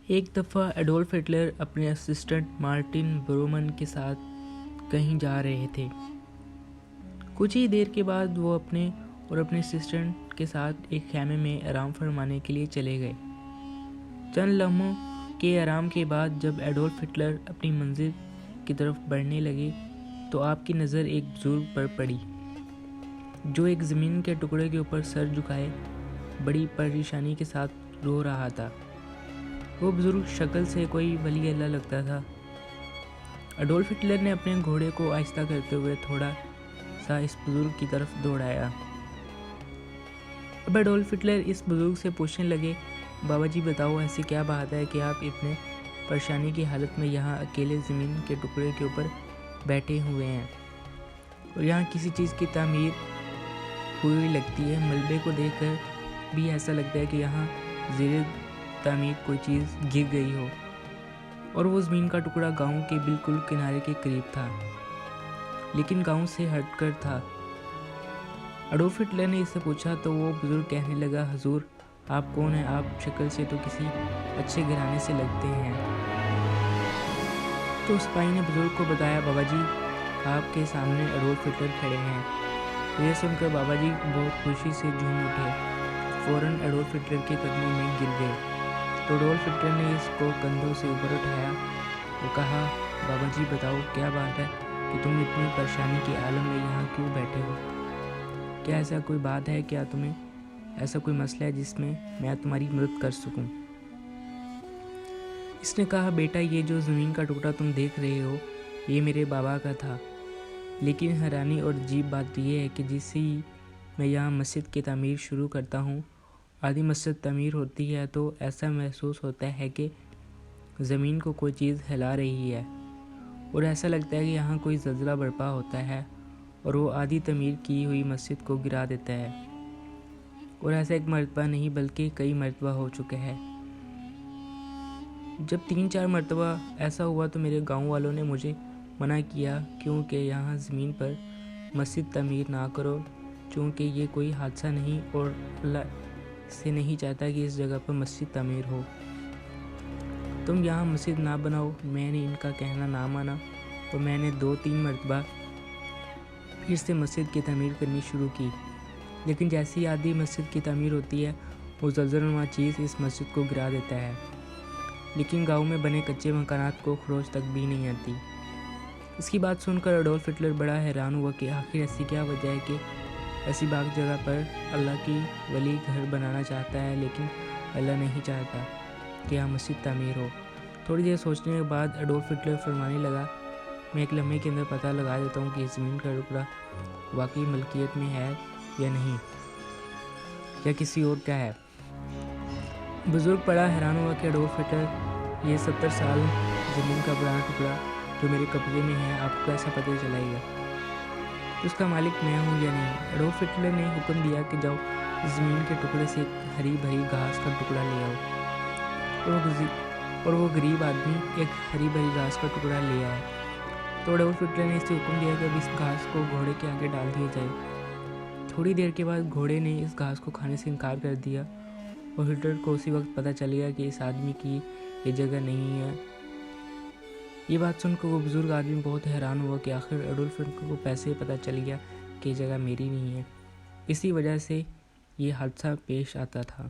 ایک دفعہ Adolf Hitler اپنے اسسٹنٹ مارٹن برومن کے ساتھ کہیں جا رہے تھے۔ کچھ ہی دیر کے بعد وہ اپنے اسسٹنٹ کے ساتھ ایک خیمے میں آرام فرمانے کے لیے چلے گئے۔ چند لمحوں کے آرام کے بعد جب ایڈولف ہٹلر اپنی منزل کی طرف بڑھنے لگے تو آپ کی نظر ایک بزرگ پر پڑی جو ایک زمین کے ٹکڑے کے اوپر سر جھکائے بڑی پریشانی کے ساتھ رو رہا تھا۔ وہ بزرگ شکل سے کوئی ولی اللہ لگتا تھا۔ ایڈولف ہٹلر نے اپنے گھوڑے کو آہستہ کرتے ہوئے تھوڑا سا اس بزرگ کی طرف دوڑایا۔ اب ایڈولف ہٹلر اس بزرگ سے پوچھنے لگے، بابا جی بتاؤ، ایسی کیا بات ہے کہ آپ اتنے پریشانی کی حالت میں یہاں اکیلے زمین کے ٹکڑے کے اوپر بیٹھے ہوئے ہیں اور یہاں کسی چیز کی تعمیر ہوئی لگتی ہے۔ ملبے کو دیکھ کر بھی ایسا لگتا ہے کہ یہاں زیر تعمیر کوئی چیز گر گئی ہو، اور وہ زمین کا ٹکڑا گاؤں کے بالکل کنارے کے قریب تھا، لیکن گاؤں سے ہٹ کر تھا۔ ایڈولف ہٹلر نے اس سے پوچھا تو وہ بزرگ کہنے لگا، حضور آپ کون ہیں؟ آپ شکل سے تو کسی اچھے گھرانے سے لگتے ہیں۔ تو سپاہی نے بزرگ کو بتایا، بابا جی آپ کے سامنے ایڈولف ہٹلر کھڑے ہیں۔ یہ سن کر بابا جی بہت خوشی سے جھوم اٹھے، فوراً ایڈولف ہٹلر کے قدموں میں گر گئے۔ تو ایڈولف ہٹلر نے اس کو کندھوں سے اوپر اٹھایا اور کہا، بابا جی بتاؤ کیا بات ہے کہ تم اتنی پریشانی کے عالم میں یہاں کیوں بیٹھے ہو؟ کیا ایسا کوئی بات ہے؟ کیا تمہیں ایسا کوئی مسئلہ ہے جس میں میں تمہاری مدد کر سکوں؟ اس نے کہا، بیٹا یہ جو زمین کا ٹکڑا تم دیکھ رہے ہو یہ میرے بابا کا تھا، لیکن حیرانی اور عجیب بات یہ ہے کہ جیسے ہی میں یہاں مسجد کی تعمیر شروع کرتا ہوں، آدھی مسجد تعمیر ہوتی ہے تو ایسا محسوس ہوتا ہے کہ زمین کو کوئی چیز ہلا رہی ہے، اور ایسا لگتا ہے کہ یہاں کوئی زلزلہ برپا ہوتا ہے اور وہ آدھی تعمیر کی ہوئی مسجد کو گرا دیتا ہے، اور ایسا ایک مرتبہ نہیں بلکہ کئی مرتبہ ہو چکا ہے۔ جب 3-4 مرتبہ ایسا ہوا تو میرے گاؤں والوں نے مجھے منع کیا کیونکہ یہاں زمین پر مسجد تعمیر نہ کرو، چونکہ یہ کوئی حادثہ نہیں اور اللہ سے نہیں چاہتا کہ اس جگہ پر مسجد تعمیر ہو۔ تم یہاں مسجد نہ بناؤ۔ میں نے ان کا کہنا نہ مانا اور میں نے 2-3 مرتبہ پھر سے مسجد کی تعمیر کرنی شروع کی، لیکن جیسی آدھی مسجد کی تعمیر ہوتی ہے وہ زلزلہ چیز اس مسجد کو گرا دیتا ہے، لیکن گاؤں میں بنے کچے مکانات کو خروش تک بھی نہیں آتی۔ اس کی بات سن کر ایڈولف ہٹلر بڑا حیران ہوا کہ آخر ایسی کیا وجہ ہے کہ ایسی باغ جگہ پر اللہ کی ولی گھر بنانا چاہتا ہے، لیکن اللہ نہیں چاہتا کہ یہاں مسجد تعمیر ہو۔ تھوڑی دیر سوچنے کے بعد ایڈولف ہٹلر فرمانے لگا، میں ایک لمحے کے اندر پتہ لگا دیتا ہوں کہ اس زمین کا ٹکڑا واقعی ملکیت میں ہے یا نہیں، یا کسی اور کا ہے۔ بزرگ بڑا حیران ہوا کہ ایڈولف ہٹلر، یہ 70 سال زمین کا پرانا ٹکڑا جو میرے قبضے میں ہے آپ کو کیسا پتہ چلے گا؟ اس کا مالک میں ہوں یا نہیں؟ ایڈولف ہٹلر نے حکم دیا کہ جاؤ اس زمین کے ٹکڑے سے ایک ہری بھری گھاس کا ٹکڑا لے آؤ، اور وہ غریب آدمی ایک ہری بھری گھاس کا ٹکڑا لے آیا۔ تو ایڈولف ہٹلر نے اسے حکم دیا کہ اب اس گھاس کو گھوڑے کے آگے ڈال دیا جائے۔ تھوڑی دیر کے بعد گھوڑے نے اس گھاس کو کھانے سے انکار کر دیا اور ہٹلر کو اسی وقت پتہ چل گیا کہ اس آدمی کی یہ جگہ نہیں ہے۔ یہ بات سن کر وہ بزرگ آدمی بہت حیران ہوا کہ آخر ایڈولف ہٹلر کو پیسے پتہ چل گیا کہ یہ جگہ میری نہیں ہے، اسی وجہ سے یہ حادثہ پیش آتا تھا۔